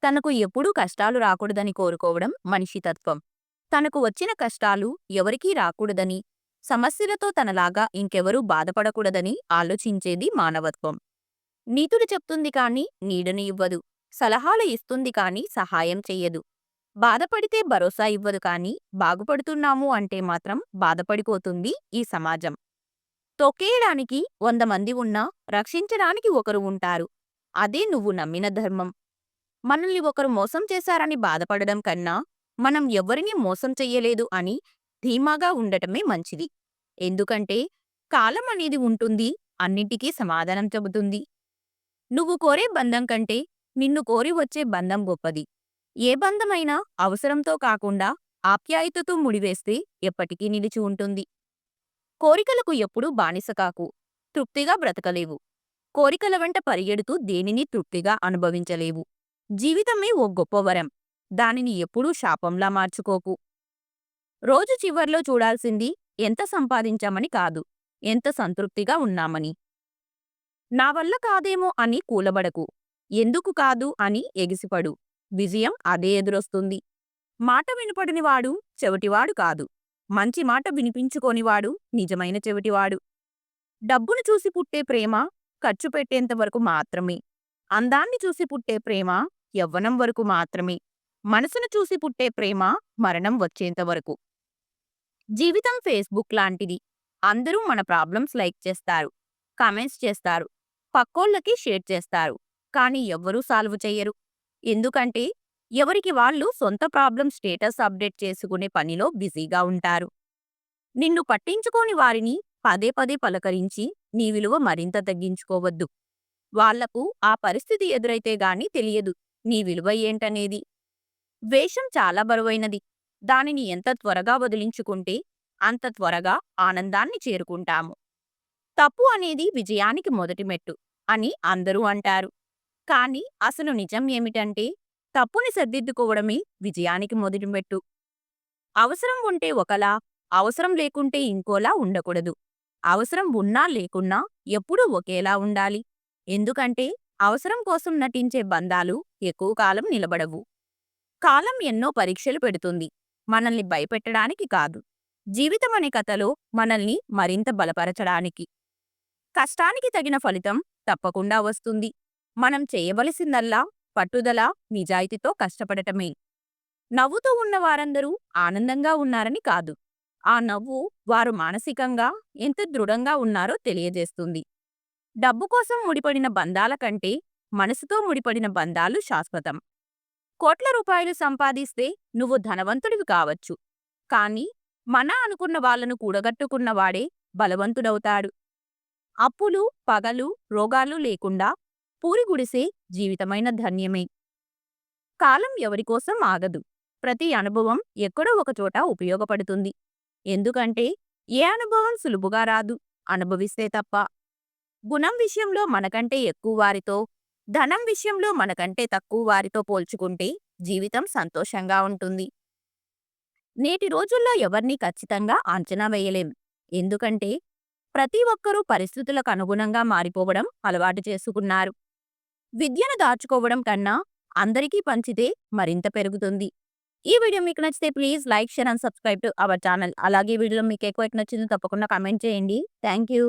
తనకు ఎప్పుడూ కష్టాలు రాకూడదని కోరుకోవడం మనిషి తత్వం. తనకు వచ్చిన కష్టాలు ఎవరికీ రాకూడదని, సమస్యలతో తనలాగా ఇంకెవరూ బాధపడకూడదని ఆలోచించేది మానవత్వం. నీతులు చెప్తుంది కాని నీడని ఇవ్వదు. సలహాలు ఇస్తుంది కాని సహాయం చెయ్యదు. బాధపడితే భరోసా ఇవ్వదు కాని బాగుపడుతున్నాము అంటే మాత్రం బాధపడిపోతుంది ఈ సమాజం. తొక్కేయడానికి 100 మంది ఉన్నా రక్షించడానికి ఒకరు ఉంటారు. అదే నువ్వు నమ్మిన ధర్మం. మనల్ని ఒకరు మోసం చేశారని బాధపడడం కన్నా, మనం ఎవ్వరినీ మోసం చెయ్యలేదు అని ధీమాగా ఉండటమే మంచిది. ఎందుకంటే కాలం అనేది ఉంటుంది, అన్నింటికీ సమాధానం చెబుతుంది. నువ్వు కోరే బంధం కంటే నిన్ను కోరి వచ్చే బంధం గొప్పది. ఏ బంధమైనా అవసరంతో కాకుండా ఆప్యాయతతో ముడివేస్తే ఎప్పటికీ నిలిచి ఉంటుంది. కోరికలకు ఎప్పుడూ బానిస కాకు. తృప్తిగా బ్రతకలేవు. కోరికల వెంట పరిగెడుతూ దేనిని తృప్తిగా అనుభవించలేవు. జీవితమే ఓ గొప్ప వరం. దానిని ఎప్పుడూ శాపంలా మార్చుకోకు. రోజు చివర్లో చూడాల్సింది ఎంత సంపాదించామని కాదు, ఎంత సంతృప్తిగా ఉన్నామని. నా వల్ల కాదేమో అని కూలబడకు. ఎందుకు కాదు అని ఎగిసిపడు. విజయం అదే ఎదురొస్తుంది. మాట వినపడనివాడు చెవిటివాడు కాదు. మంచి మాట వినిపించుకోనివాడు నిజమైన చెవిటివాడు. డబ్బును చూసి పుట్టే ప్రేమ ఖర్చు పెట్టేంత వరకు మాత్రమే. అందాన్ని చూసి పుట్టే ప్రేమ యవ్వనం వరకు మాత్రమే. మనసును చూసి పుట్టే ప్రేమ మరణం వచ్చేంత వరకు. జీవితం ఫేస్‌బుక్ లాంటిది. అందరూ మన ప్రాబ్లమ్స్ లైక్ చేస్తారు, కామెంట్స్ చేస్తారు, పక్కోళ్ళకి షేర్ చేస్తారు. కానీ ఎవ్వరూ సాల్వ్ చెయ్యరు. ఎందుకంటే ఎవరికి వాళ్ళు సొంత ప్రాబ్లమ్ స్టేటస్ అప్డేట్ చేసుకునే పనిలో బిజీగా ఉంటారు. నిన్ను పట్టించుకోని వారిని పదే పదే పలకరించి నీ విలువ మరింత తగ్గించుకోవద్దు. వాళ్లకు ఆ పరిస్థితి ఎదురైతే గాని తెలియదు నీ విలువ ఏంటనేది. వేషం చాలా బరువైనది. దానిని ఎంత త్వరగా వదిలించుకుంటే అంత త్వరగా ఆనందాన్ని చేరుకుంటాము. తప్పు అనేది విజయానికి మొదటి మెట్టు అని అందరూ అంటారు. కానీ అసలు నిజం ఏమిటంటే తప్పుని సరిదిద్దుకోవడమే విజయానికి మొదటి మెట్టు. అవసరం ఉంటే ఒకలా, అవసరం లేకుంటే ఇంకోలా ఉండకూడదు. అవసరం ఉన్నా లేకున్నా ఎప్పుడూ ఒకేలా ఉండాలి. ఎందుకంటే అవసరం కోసం నటించే బంధాలు ఎక్కువ కాలం నిలబడవు. కాలం ఎన్నో పరీక్షలు పెడుతుంది, మనల్ని భయపెట్టడానికి కాదు. జీవితమనే కథలో మనల్ని మరింత బలపరచడానికి. కష్టానికి తగిన ఫలితం తప్పకుండా వస్తుంది. మనం చేయవలసిందల్లా పట్టుదల, నిజాయితీతో కష్టపడటమే. నవ్వుతూ ఉన్న వారందరూ ఆనందంగా ఉన్నారని కాదు. ఆ నవ్వు వారు మానసికంగా ఎంత దృఢంగా ఉన్నారో తెలియజేస్తుంది. డబ్బు కోసం ముడిపడిన బంధాల కంటే మనసుతో ముడిపడిన బంధాలు శాశ్వతం. కోట్ల రూపాయలు సంపాదిస్తే నువ్వు ధనవంతుడివి కావచ్చు. కానీ మన అనుకున్న వాళ్లను కూడగట్టుకున్నవాడే బలవంతుడవుతాడు. అప్పులు, పగలు, రోగాలు లేకుండా పూరి గుడిసే జీవితమైన ధన్యమే. కాలం ఎవరికోసం ఆగదు. ప్రతి అనుభవం ఎక్కడో ఒకచోట ఉపయోగపడుతుంది. ఎందుకంటే ఏ అనుభవం సులువుగా రాదు, అనుభవిస్తే తప్ప. గుణం విషయంలో మనకంటే ఎక్కువ వారితో, ధనం విషయంలో మనకంటే తక్కువ వారితో పోల్చుకుంటే జీవితం సంతోషంగా ఉంటుంది. నేటి రోజుల్లో ఎవరినీ ఖచ్చితంగా అంచనా వేయలేం. ఎందుకంటే ప్రతి ఒక్కరూ పరిస్థితులకు అనుగుణంగా మారిపోవడం అలవాటు చేసుకున్నారు. విద్యను దాచుకోవడం కన్నా అందరికీ పంచితే మరింత పెరుగుతుంది. ఈ వీడియో మీకు నచ్చితే please like, share and subscribe to our channel. అలాగే వీడియోలో మీకు ఎక్కువ నచ్చిందో తప్పకుండా కామెంట్ చేయండి. Thank you.